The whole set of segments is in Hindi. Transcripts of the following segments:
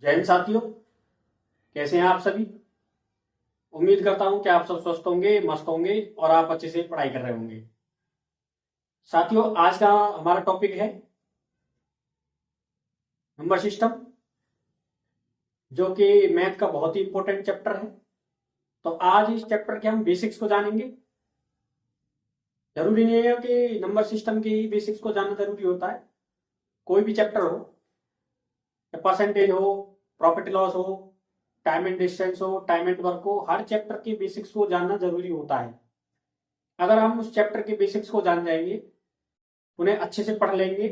जय हिंद साथियों। कैसे हैं आप सभी। उम्मीद करता हूं कि आप सब स्वस्थ होंगे, मस्त होंगे और आप अच्छे से पढ़ाई कर रहे होंगे। साथियों, आज का हमारा टॉपिक है नंबर सिस्टम, जो कि मैथ का बहुत ही इंपॉर्टेंट चैप्टर है। तो आज इस चैप्टर के हम बेसिक्स को जानेंगे। जरूरी नहीं है कि नंबर सिस्टम के ही बेसिक्स को जानना जरूरी होता है। कोई भी चैप्टर हो, परसेंटेज हो, प्रॉफिट लॉस हो, टाइम एंड डिस्टेंस हो, टाइम एंड वर्क हो, हर चैप्टर के बेसिक्स को जानना जरूरी होता है। अगर हम उस चैप्टर के बेसिक्स को जान जाएंगे, उन्हें अच्छे से पढ़ लेंगे,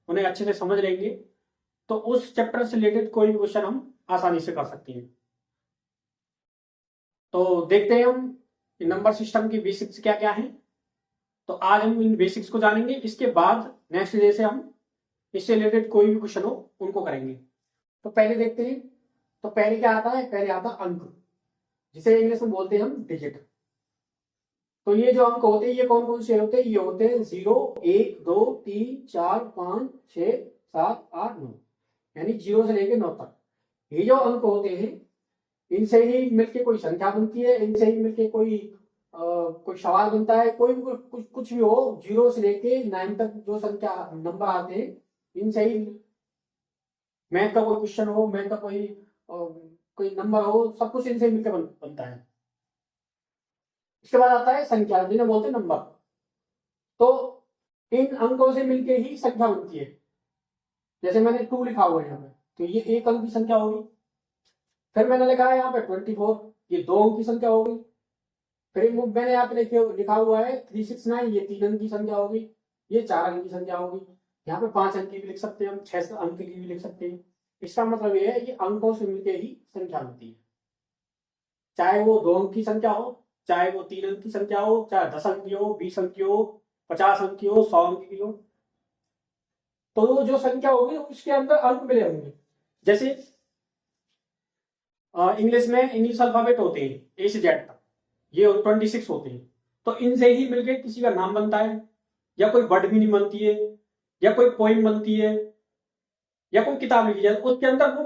उन्हें अच्छे से समझ लेंगे, तो उस चैप्टर से रिलेटेड कोई भी क्वेश्चन हम आसानी से कर सकते हैं। तो देखते हैं हम नंबर सिस्टम की बेसिक्स क्या क्या है। तो आज हम इन बेसिक्स को जानेंगे। इसके बाद नेक्स्ट डे से हम इससे रिलेटेड कोई भी क्वेश्चन हो उनको करेंगे। तो पहले देखते हैं। तो पहले क्या आता है? पहले आता अंक, जिसे इंग्लिश में बोलते हैं हम डिजिट। तो ये जो अंक होते हैं, ये कौन कौन से होते हैं? ये होते हैं 0, 1, 2, 3, 4, 5, 6, 7, 8, 9, यानी 0 से लेके 9 तक। ये जो अंक होते हैं, इनसे ही मिलके कोई संख्या बनती है, इनसे ही मिलके कोई सवाल बनता है। कोई भी कुछ भी हो, 0 से लेके 9 तक जो संख्या नंबर आते हैं, इनसे ही मैथ का कोई क्वेश्चन हो, मैथ का कोई नंबर हो, सब कुछ इनसे मिलकर बनता है। इसके बाद आता है संख्या, जिन्हें बोलते हैं नंबर। तो इन अंकों से मिलके ही संख्या बनती है। जैसे मैंने 2 लिखा हुआ है यहाँ पे, तो ये एक अंक की संख्या होगी। फिर मैंने लिखा है यहाँ पे 24, ये 2 अंक की संख्या होगी। फिर मैंने यहाँ पे लिखा हुआ है 369, ये 3 अंक की संख्या होगी। ये 4 अंक की संख्या होगी। यहाँ पे 5 अंक की भी लिख सकते हैं हम, 6 अंक की भी लिख सकते हैं। इसका मतलब ये है कि अंकों से मिलके ही संख्या बनती है। चाहे वो 2 अंक की संख्या हो, चाहे वो 3 अंक की संख्या हो, चाहे 10 अंक की हो, 20 अंक की हो, 50 अंक की हो, 100 अंक की हो, तो वो जो संख्या होगी उसके अंदर अंक मिले होंगे। जैसे इंग्लिश में इंग्लिश अल्फाबेट होते हैं A से Z तक, ये 26 होते हैं। तो इनसे ही मिलके किसी का नाम बनता है, या कोई वर्ड मीनिंग बनती है, या कोई पोइम बनती है, या कोई किताब लिखी जाए, उसके अंदर वो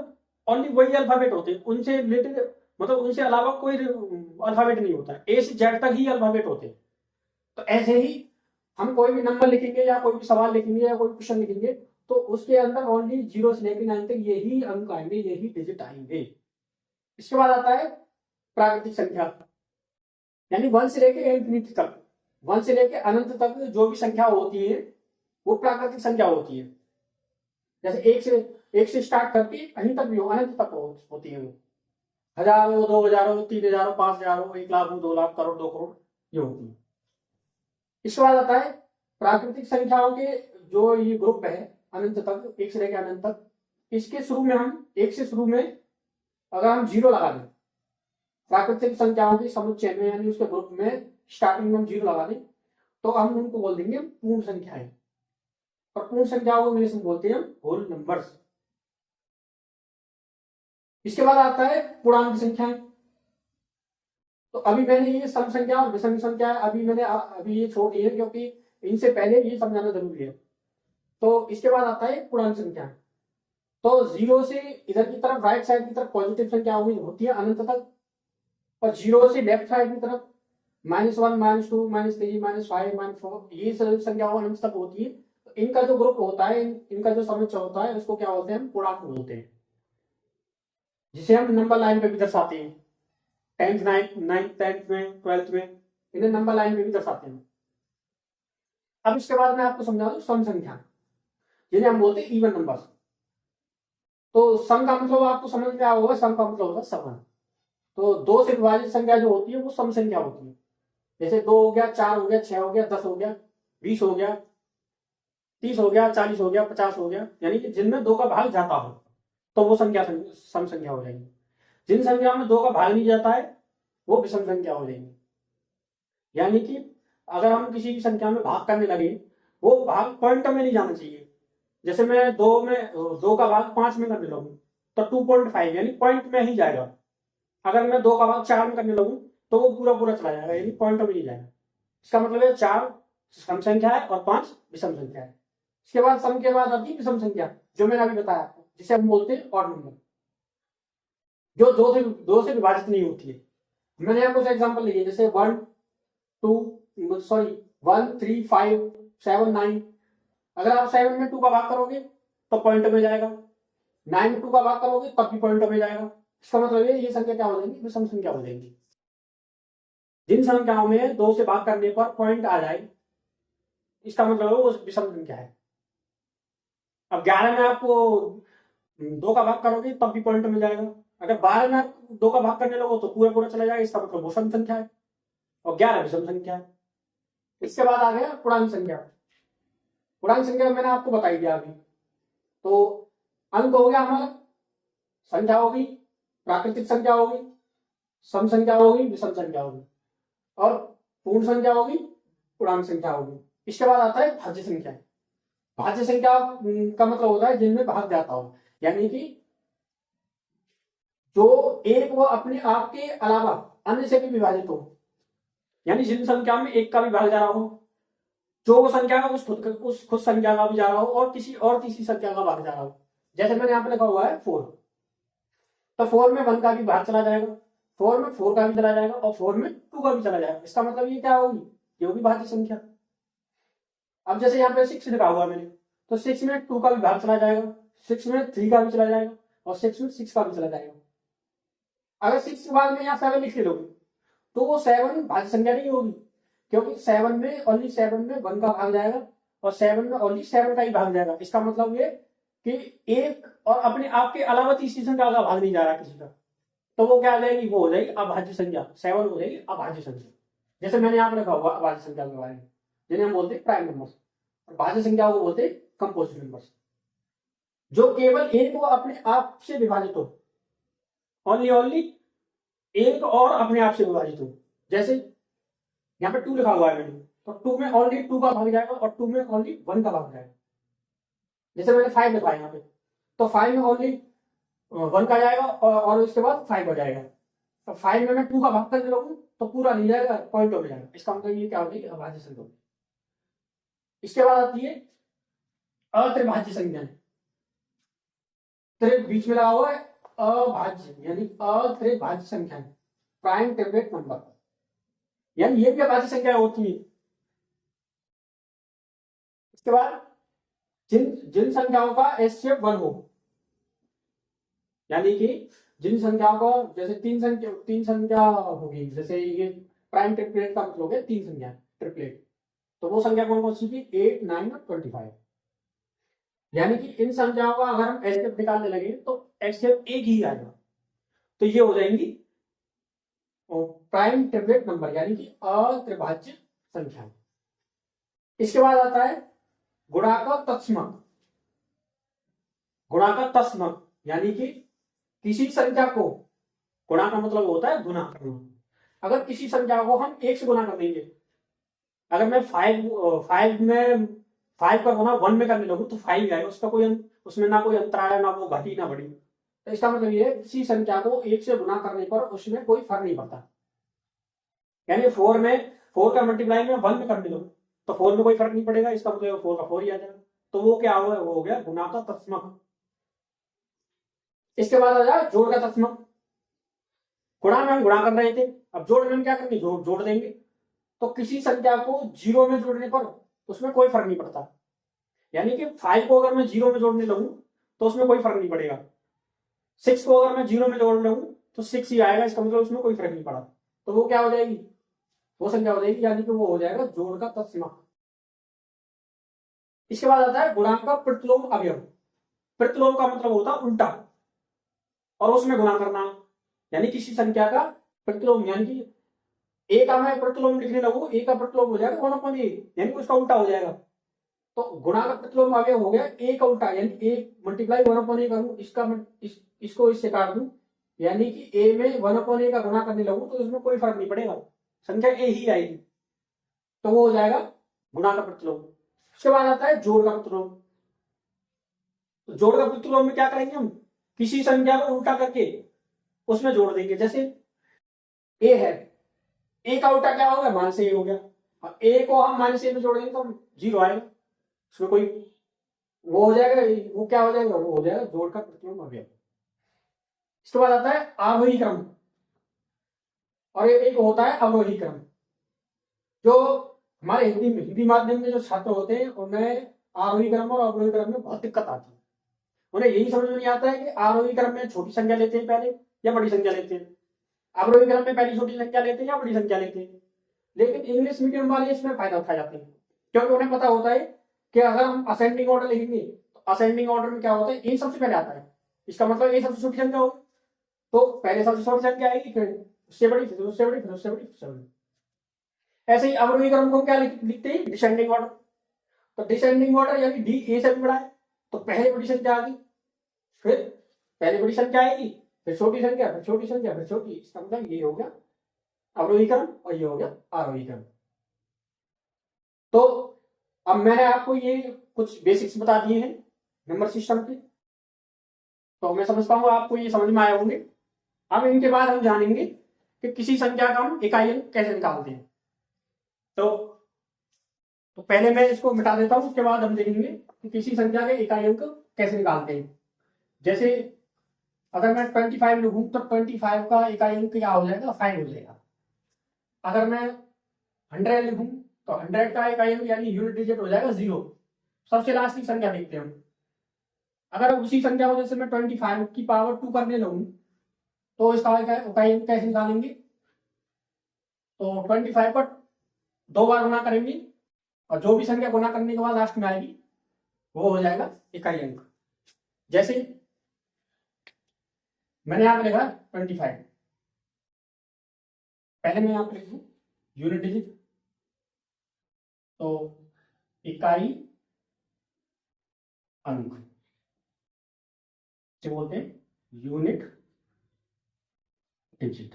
ओनली वही अल्फाबेट होते हैं। उनसे रिलेटेड मतलब उनसे अलावा कोई अल्फाबेट नहीं होता है। A से Z तक ही अल्फाबेट होते हैं। तो ऐसे ही हम कोई भी नंबर लिखेंगे, या कोई भी सवाल लिखेंगे, या कोई क्वेश्चन लिखेंगे, तो उसके अंदर ओनली 0 से लेकर 9 तक यही अंक आएंगे, यही डिजिट आएंगे। इसके बाद आता है प्राकृतिक संख्या, यानी 1 से लेकर इंफिनिटी तक, 1 से लेकर अनंत तक जो भी संख्या होती है वो प्राकृतिक संख्या होती है। जैसे एक से स्टार्ट करके कहीं तक भी हो, अनंत तक होती है वो। 1000 हो, 2000 हो, 3000 हो, 5000 हो, 1 लाख हो, 2 लाख, करोड़, 2 करोड़, ये होती है। इसके बाद आता है प्राकृतिक संख्याओं के जो ये ग्रुप है अनंत तक, 1 से लेकर अनंत तक। इसके शुरू में हम 1 से शुरू में अगर हम 0 लगा दें, प्राकृतिक संख्याओं के समुच्चय में, यानी उसके ग्रुप में स्टार्टिंग में हम 0 लगा दें, तो हम उनको बोल देंगे पूर्ण संख्याएं। और पूर्ण संख्याओं को इंग्लिश में बोलते हैं हम होल नंबर्स। इसके बाद आता है पूर्णांक संख्याएं। तो अभी मैंने ये सम संख्या और विषम संख्या अभी ये छोड़ दी है, क्योंकि इनसे पहले ये समझाना जरूरी है। तो इसके बाद आता है पूर्णांक संख्या। तो 0 से इधर की तरफ, राइट साइड की तरफ पॉजिटिव संख्या होती है अनंत तक, और 0 से लेफ्ट साइड की तरफ -1, -2, -3, -5, -4, ये संख्या अनंत तक होती है। तो इनका जो ग्रुप होता है, इनका जो समुच्चय होता है, उसको क्या बोलते हैं? हम पूर्णांक बोलते हैं, जिसे हम नंबर लाइन पे भी दर्शाते हैं। 10th 9th 10th में, 12th में इन्हें नंबर लाइन पे भी दर्शाते हैं। अब इसके बाद मैं आपको समझा दूं सम संख्या, जिन्हें हम बोलते हैं इवन नंबर्स। तो सम का मतलब आपको समझ में आया होगा, सम का मतलब होता है सम। तो 2 से विभाजित संख्या जो होती है वो सम संख्या होती है। जैसे 2 हो गया, 4 हो गया, 6 हो गया, 10 हो गया, 20 हो गया, 30 हो गया, 40 हो गया, 50 हो गया, यानी कि जिनमें 2 का भाग जाता हो तो वो संख्या सम संख्या हो जाएगी। जिन संख्या में 2 का भाग नहीं जाता है वो विषम संख्या हो जाएगी। यानी कि अगर हम किसी की संख्या में भाग करने लगे, वो भाग पॉइंट में नहीं जाना चाहिए। जैसे मैं 2 का भाग 5 में करने लगूं तो 2.5 यानी पॉइंट में ही जाएगा। अगर मैं 2 का भाग 4 में करने लगूं तो वो पूरा पूरा चला जाएगा, यानी पॉइंट में नहीं जाएगा। इसका मतलब है 4 सम संख्या है और 5 विषम संख्या है। इसके बाद सम के बाद आती है विषम संख्या, जो मैंने अभी बताया आपको, जिसे हम बोलते हैं ऑड नंबर। जो दो से विभाजित नहीं होती है। मैंने यहाँ कुछ एग्जाम्पल लिए, जैसे 1 3 5 7 9। अगर आप 7 में 2 का भाग करोगे तो पॉइंट में जाएगा, 9 में 2 का भाग करोगे तब भी पॉइंट में जाएगा। इसका मतलब ये संख्या क्या हो जाएंगी, विषम संख्या हो जाएंगी। जिन संख्याओं में 2 से भाग करने पर पॉइंट आ जाए, इसका मतलब वो विषम संख्या है। अब 11 में आपको 2 का भाग करोगे तब भी पॉइंट में जाएगा। अगर 12 में आप 2 का भाग करने लगो तो पूरा पूरा चला जाएगा, इसका मतलब वो सम संख्या है, और 11 विषम संख्या है। इसके बाद आ गया पूर्णांक संख्या। पूर्णांक संख्या मैंने आपको बताई दिया अभी। तो अंक हो गया हमारा, संख्या होगी, प्राकृतिक संख्या होगी, सम संख्या होगी, विषम संख्या होगी, और पूर्ण संख्या होगी, पूर्णांक संख्या होगी। इसके बाद आता है भाज्य संख्या। भाज्य संख्या का मतलब होता है जिनमें भाग जाता हो, यानी कि जो एक वो अपने आप के अलावा अन्य से भी विभाजित हो, यानी जिन संख्या में एक का भी भाग जा रहा हो, जो वो संख्या का उस खुद संख्या का भी जा रहा हो, और किसी और तीसरी संख्या का भाग जा रहा हो। जैसे मैंने यहाँ पे लिखा हुआ है 4, तो 4 में 1 का भी भाग चला जाएगा, 4 में 4 का भी चला जाएगा, और 4 में 2 का भी चला जाएगा। इसका मतलब ये क्या होगी, ये होगी भाज्य संख्या। अब जैसे यहाँ पे 6 लिखा हुआ मैंने, तो 6 में 2 का भी भाग चला जाएगा, 6 में 3 का भी चला जाएगा, और 6 में 6 का भी चला जाएगा। अगर 6 के बाद में यहाँ 7 लिख लोगे तो वो 7 भाज्य संख्या नहीं होगी, क्योंकि 7 में ओनली 7 में 1 का भाग जाएगा, और 7 में ओनली 7 का ही भाग जाएगा। इसका मतलब ये कि एक और अपने आप के अलावा तीसरी संख्या का भाग नहीं जा रहा किसी का, तो वो क्या आ जाएगी, वो हो जाएगी अभाज्य संख्या। 7 हो जाएगी अभाज्य संख्या। जैसे मैंने यहाँ पे लिखा हुआ अभाज्य संख्या के बारे में, जिन्हें हम बोलते हैं प्राइम नंबर्स, और भाज्य संख्या को बोलते हैं कंपोजिट नंबर्स, जो केवल एक वो अपने आप से विभाजित हो, ओनली एक और अपने आप से विभाजित हो। जैसे यहाँ पे 2 लिखा हुआ है मैंने, तो 2 में ओनली 2 का भाग जाएगा, और 2 में ओनली 1 का भाग जाएगा। जैसे मैंने 5 लिखा है यहाँ पे, तो 5 में ओनली 1 का जाएगा, और उसके बाद 5 हो जाएगा। तो 5 में मैं 2 का भाग करने लगूँ तो पूरा नहीं जाएगा, पॉइंट हो जाएगा। इसका मतलब ये क्या होगी, अभाज्य संख्या। इसके बाद आती है अत्रिभाज्य संख्या। बीच में लगा हुआ है अभाज्य, यानी अत्रिभाज्य संख्या, प्राइम टेबलेट नंबर, यानी ये भी अभाज्य संख्या होती है। इसके बाद जिन संख्याओं का एचसीएफ 1 हो, यानी कि जिन संख्याओं को, जैसे तीन संख्या होगी, जैसे ये प्राइम ट्रिपलेट का मतलब है 3 संख्या ट्रिपलेट, तो वो संख्या कौन कौन सी थी, 8 9 और 25। यानी कि इन संख्याओं का अगर हम एचसीएफ निकालने लगे तो एचसीएफ एक ही आएगा, तो ये हो जाएंगी प्राइम ट्रिपलेट नंबर, यानी कि अत्रिभाज्य संख्या। इसके बाद आता है गुणा का तत्समक। गुणा का तत्समक यानी कि किसी संख्या को, गुणा का मतलब होता है गुना करना। अगर किसी संख्या को हम 1 से गुना कर देंगे, अगर मैं 5 का गुना 1 में करने लगूं तो 5 आएगा, उसका कोई उसमें ना कोई अंतर आया, ना वो घटी ना बढ़ी। तो इसका मतलब ये है किसी संख्या को 1 से गुना करने पर उसमें कोई फर्क नहीं पड़ता। यानी 4 का मल्टीप्लाई में 1 में करने दो तो 4 में कोई फर्क नहीं पड़ेगा, इसका मतलब 4 का 4 ही आ जाएगा। तो वो क्या हुआ, वो हो गया गुणा का तत्समक। इसके बाद आ जाए जोड़ का तत्समक। गुणा में हम गुणा कर रहे थे, अब जोड़ में हम क्या करेंगे, जोड़ देंगे। तो किसी संख्या को 0 में जोड़ने पर उसमें कोई फर्क नहीं पड़ता। यानी कि 5 को अगर मैं 0 में जोड़ने लगूं तो उसमें कोई फर्क नहीं पड़ेगा। 6 को अगर मैं 0 में जोड़ने लगूं तो 6 ही आएगा, इसका मतलब उसमें कोई फर्क नहीं पड़ा। तो वो क्या हो जाएगी, वो संख्या हो जाएगी, यानी कि वो हो जाएगा जोड़ का तत्समक। इसके बाद आता है गुणांक का प्रतिलोम अवयव। प्रतिलोम का मतलब होता है उल्टा, और उसमें गुणा करना, यानी किसी संख्या का प्रतिलोम, यानी कि ए का मैं प्रतिलोम लिखने लगूं, ए का प्रतिलोम हो जाएगा 1/a, यानी उसका उल्टा हो जाएगा। तो गुणा का प्रतिलोम अवयव हो गया ए का उल्टा, यानी ए मल्टीप्लाई 1/a करूं, इसको इससे काट दूं, यानी कि ए में 1/a का गुणा करने लगूं तो इसमें कोई फर्क नहीं पड़ेगा, संख्या ए ही आएगी, तो वो हो जाएगा गुणा का प्रतिलोम। उसके बाद आता है जोड़ का प्रतिलोम। तो जोड़ का प्रतिलोम में क्या करेंगे हम, किसी संख्या को उल्टा करके उसमें जोड़ देंगे। जैसे ए है, ए का उल्टा क्या होगा, माइनस ए हो गया। अब ए को हम माइनस ए में जोड़ देंगे तो 0 आएगा, उसमें कोई वो हो जाएगा, वो क्या हो जाएगा, वो हो जाएगा जोड़ का प्रतिलोम अवयव। इसके बाद आता है आरोही क्रम और एक होता है अवरोही क्रम। जो हमारे हिंदी माध्यम के जो छात्र होते हैं उन्हें आरोही क्रम और अवरोही क्रम में बहुत दिक्कत आती है। उन्हें यही समझ में नहीं आता है कि आरोही क्रम में छोटी संख्या लेते हैं पहले या बड़ी संख्या लेते हैं, अवरोही क्रम में पहली छोटी संख्या लेते हैं या बड़ी संख्या लेते हैं। लेकिन इंग्लिश मीडियम वाले इसमें फायदा उठा जाते हैं, क्योंकि उन्हें पता होता है कि अगर हम असेंडिंग ऑर्डर लिखेंगे तो असेंडिंग ऑर्डर में क्या होता है, ए सबसे पहले आता है, इसका मतलब ए सबसे छोटी संख्या होगी, तो पहले सबसे छोटी संख्या आएगी, फिर उससे बड़ी, फिर उससे बड़ी, फिर उससे बड़ी, फिर उससे बड़ी। ऐसे ही अवरोही क्रम को क्या लिखते हैं, डिसेंडिंग ऑर्डर। तो डिसेंडिंग ऑर्डर यानी डी ए से भी बड़ा है, तो पहले बड़ी संख्या आ गई, फिर पहले बड़ी संख्या आएगी, फिर छोटी संख्या, फिर छोटी संख्या, फिर छोटी। इसका मतलब ये हो गया अवरोही क्रम और ये हो गया आरोही क्रम। तो अब मैंने आपको ये कुछ बेसिक्स बता दिए हैं नंबर सिस्टम के, तो मैं समझता हूँ आपको ये समझ में आए होंगे। अब इनके बाद हम जानेंगे कि किसी संख्या का हम इकाई अंक कैसे निकालते हैं। तो पहले मैं इसको मिटा देता हूँ, उसके बाद हम देखेंगे कि किसी संख्या के इकाई अंक कैसे निकालते हैं। जैसे अगर मैं 25 लिखूं तो 25 का इकाई अंक क्या हो जाएगा, 5 हो जाएगा। अगर मैं 100 लिखूं तो 100 का इकाई अंक यानी यूनिट डिजिट हो जाएगा 0। सबसे लास्ट की संख्या देखते हैं हम। अगर उसी संख्या को जैसे मैं 25 की पावर 2 करने लगूं तो इसका इकाई अंक कैसे निकालेंगे, तो 25 पर 2 बार गुना करेंगे और जो भी संख्या गुना करने के बाद लास्ट में आएगी वो हो जाएगा इकाई अंक। जैसे मैंने यहाँ पे लिखा 25, पहले मैं यहाँ पे लिखूं यूनिट डिजिट, तो इकाई अंक से बोलते हैं यूनिट डिजिट।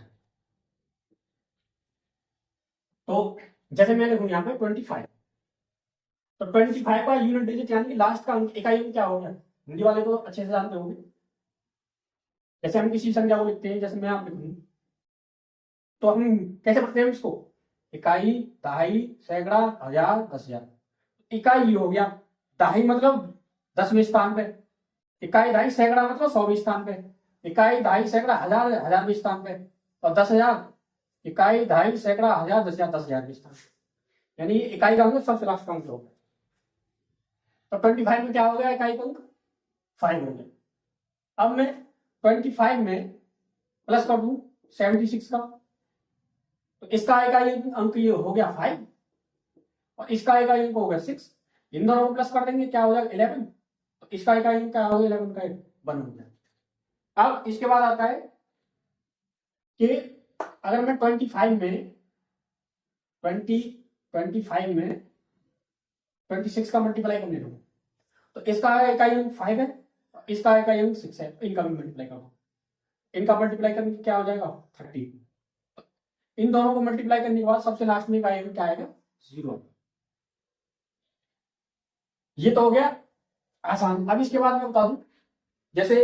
तो जैसे मैं लिखूं यहाँ पे 25, तो 25 का यूनिट डिजिट यानी कि लास्ट का अंक इकाई अंक क्या हो गया, हिंदी वाले तो अच्छे से जानते होंगे। जैसे हम किसी संख्या को लिखते हैं, जैसे मैं आप लिखूं तो हम कैसे पढ़ते हैं इसको, इकाई, दहाई, सैकड़ा, हजार, 10,000। इकाई हो गया, दहाई मतलब 10वें स्थान पे, इकाई दहाई सैकड़ा मतलब 100वें स्थान पे, इकाई दहाई सैकड़ा हजार 1000वें स्थान पे, और 10,000 इकाई दहाई सैकड़ा हजार 10,000 10,000वें स्थान पे। यानी इकाई का अंक सबसे लास्ट का अंक हो गया। तो 25 में क्या हो गया, इकाई का अंक 5 हो गया। अब मैं 25 में प्लस कर दूं 76 का, तो इसका इकाई अंक ये हो गया 5 और इसका इकाई अंक हो गया 6। इन दोनों को प्लस कर देंगे, क्या हो जाएगा 11। तो इसका इकाई अंक क्या हो गया, 11 का 1 हो गया। अब इसके बाद आता है कि अगर मैं 25 में 26 का मल्टीप्लाई करने दूं तो इसका इकाई अंक 5 है, इसका इकाई अंक 6 है। इनका भी मल्टीप्लाई करो, इनका मल्टीप्लाई करने क्या हो जाएगा 30। इन दोनों को मल्टीप्लाई करने के बाद सबसे लास्ट में इकाई अंक क्या आएगा 0। ये तो हो गया आसान। अब इसके बाद मैं बता दूं, जैसे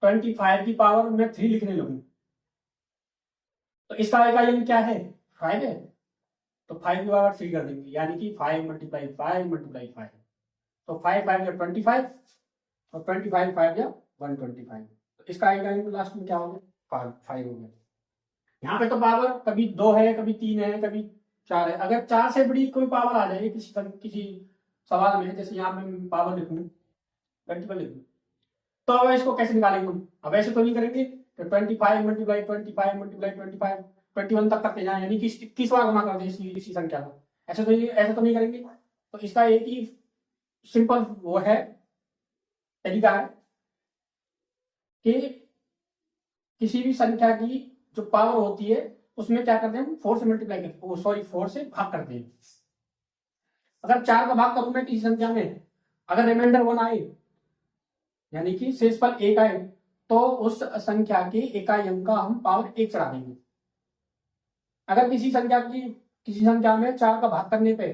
25 की पावर में 3 लिखने लगूं तो इसका इकाई अंक क्या है 5 है, तो 5 की पावर 3 कर देंगे, यानी कि 5 × 5 × 5। तो 5 5 या 25 और 25 5 या 125। तो इसका इकाई अंक लास्ट में क्या हो गया 5 हो गया। यहाँ पे तो पावर कभी 2 है, कभी 3 है, कभी 4 है। अगर 4 से बड़ी कोई पावर आ जाए किसी सवाल में, जैसे यहाँ पे मैं पावर लिखूं 20 लिखूं, तो अब इसको कैसे निकालेंगे हम। अब ऐसे तो नहीं करेंगे तो 25 × 25 × 25 21 तक करते जाए, यानी कि 21 बार गुना कर दे इसी संख्या को। ऐसे तो नहीं करेंगे। तो इसका एक ही सिंपल वो है तरीका है कि किसी भी संख्या की जो पावर होती है उसमें क्या करते हैं हम 4 से मल्टीप्लाई करते हैं, 4 से भाग करते हैं। अगर 4 का भाग करूं मैं किसी संख्या में, अगर रिमाइंडर 1 आए यानी कि शेषफल 1 आए, तो उस संख्या के इकाई अंक का हम पावर 1 चढ़ा देंगे। अगर किसी संख्या में 4 का भाग करने पे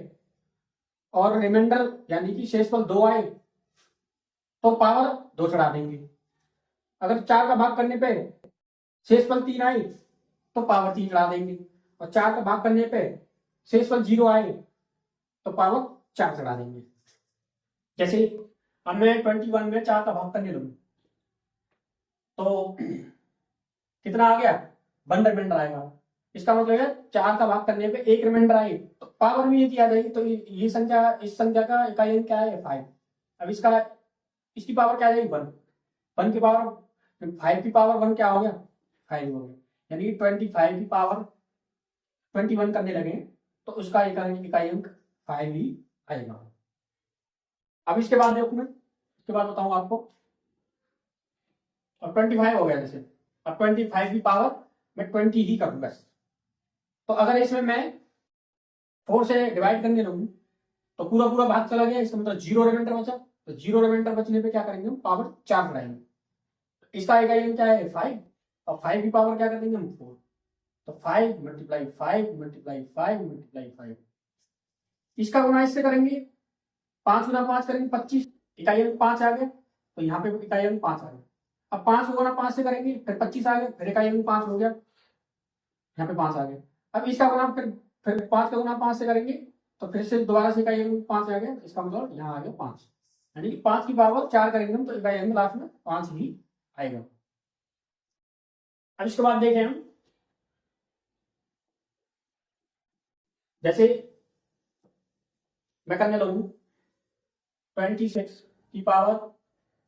और रिमाइंडर यानी कि शेषफल 2 आए तो पावर 2 चढ़ा देंगे। अगर 4 का भाग करने पे शेषफल 3 आए तो पावर 3 चढ़ा देंगे, और 4 का भाग करने पे शेषफल 0 आए तो पावर 4 चढ़ा देंगे। जैसे अब मैं 21 में 4 का भाग करने लगूं तो कितना आ गया, 1 रिमाइंडर आएगा। इसका मतलब है 4 का भाग करने पे 1 रिमाइंडर आई, तो पावर भी ये आ जाएगी। तो ये संख्या, इस संख्या का इकाई अंक क्या है, 5। अब इसकी पावर क्या आ जाएगी, 1। 1 की पावर 5 की पावर 1 क्या हो गया, 5 हो गया। यानी कि 25 की पावर 21 करने लगे तो उसका इकाई अंक 5 ही आएगा। अब इसके बाद देखो, मैं इसके बाद बताऊंगा आपको। अब 25 हो गया जैसे, अब 25 की पावर मैं 20 ही करूंगा। तो अगर इसमें मैं 4 से डिवाइड करने लगूं तो पूरा पूरा भाग चला गया, इसका मतलब 0 रिमाइंडर बचा। तो 0 रिमाइंडर बचने पे क्या करेंगे हम, पावर 4 बढ़ाएंगे। इसका इकाई अंक क्या है, 5, और 5 की पावर क्या कर देंगे हम, 4। तो 5 मल्टीप्लाई 5 मल्टीप्लाई 5 मल्टीप्लाई 5। इसका गुना इससे करेंगे, 5 गुना 5 करेंगे 25, इकाई अंक 5 आ गया। तो यहाँ पे इकाई अंक 5 आ गया। अब 5 को गुना 5 से करेंगे, फिर 25 आ गया, फिर इकाई अंक 5 हो गया, यहाँ पे 5 आ गया। अब इसका गुना फिर 5 का गुना 5 से करेंगे, तो फिर से दोबारा से इकाई अंक 5 आ गया। इसका मतलब यहाँ आ गया 5, यानी कि 5 की पावर 4 करेंगे हम तो इकाई अंक लास्ट में 5 ही आएगा। अब इसके बाद देखें हम, जैसे मैं करने लगूं 26 की पावर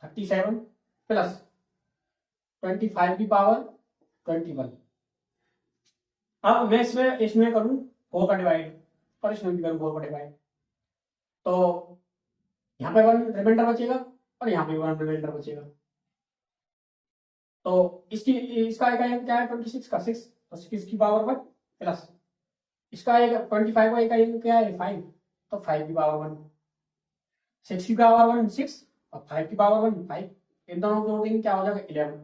37 प्लस 25 की पावर 21। अब मैं इसमें करूं 4 का डिवाइड, और इसमें भी करूं 4 का डिवाइड। तो यहाँ पे 1 रिमाइंडर बचेगा और यहाँ पे 1 रिमाइंडर बचेगा। तो इसका इकाई अंक क्या है, 26 का 6, तो 6 की पावर 1 प्लस इसका एक 25 का इकाई अंक क्या है, 5, तो 5 की पावर 1। 6 की पावर 1 6 और 5 की पावर 1 5, इन दोनों को जोड़ देंगे क्या हो जाएगा, 11।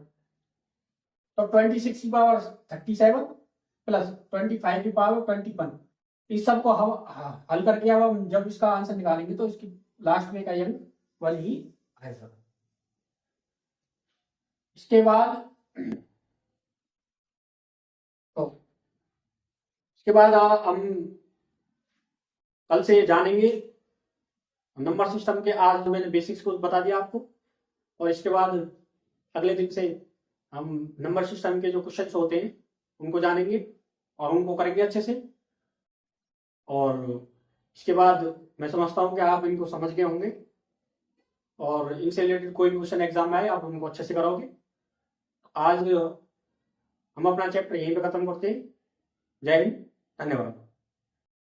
तो 26 की पावर 37 प्लस 25 की पावर 21, इस सबको हम हल करके अब हम जब इसका आंसर निकालेंगे तो इसकी लास्ट में का अंक 1 ही आएगा। इसके बाद तो इसके बाद हम कल से जानेंगे नंबर सिस्टम के। आज मैंने बेसिक्स को बता दिया आपको, और इसके बाद अगले दिन से हम नंबर सिस्टम के जो क्वेश्चंस होते हैं उनको जानेंगे और उनको करेंगे अच्छे से। और इसके बाद मैं समझता हूँ कि आप इनको समझ गए होंगे, और इनसे रिलेटेड कोई भी क्वेश्चन एग्जाम में आए आप उनको अच्छे से करोगे। आज हम अपना चैप्टर यहीं पे खत्म करते हैं। जय हिंद, धन्यवाद।